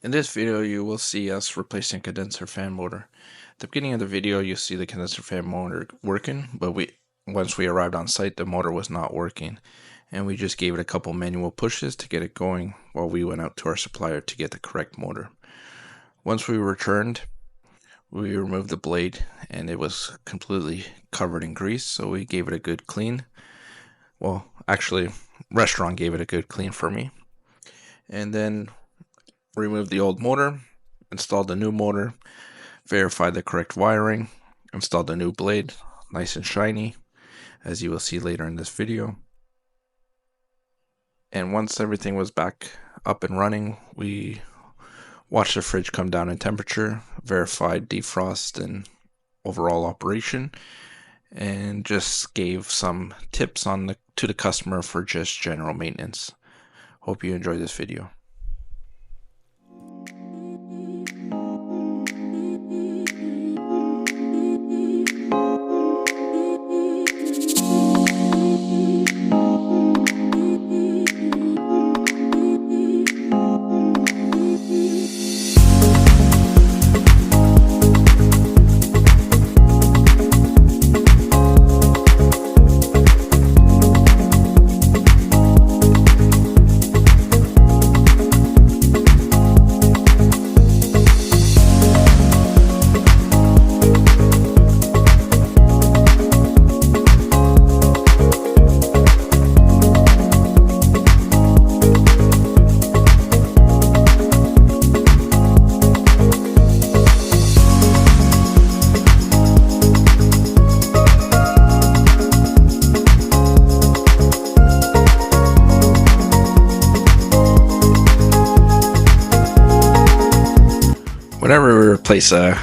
In this video, you will see us replacing a condenser fan motor. At the beginning of the video, you'll see the condenser fan motor working, but once we arrived on site, the motor was not working, and we just gave it a couple manual pushes to get it going while we went out to our supplier to get the correct motor. Once we returned, we removed the blade, and it was completely covered in grease, so we gave it a good clean. Well, actually, restaurant gave it a good clean for me. And then removed the old motor, installed the new motor, verified the correct wiring, installed the new blade, nice and shiny, as you will see later in this video. And once everything was back up and running, we watched the fridge come down in temperature, verified defrost and overall operation, and just gave some tips to the customer for just general maintenance. Hope you enjoy this video. Whenever we replace a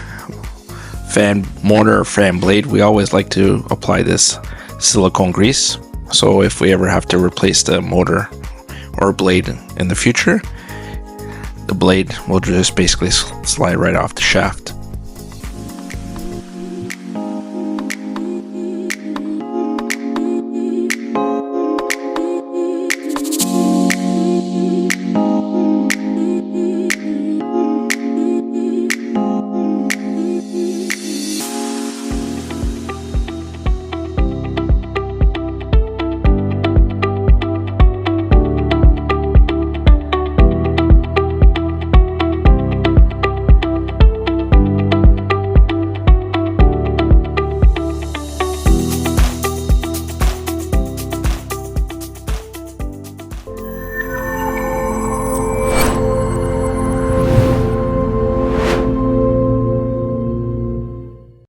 fan motor or fan blade, we always like to apply this silicone grease. So if we ever have to replace the motor or blade in the future, the blade will just basically slide right off the shaft.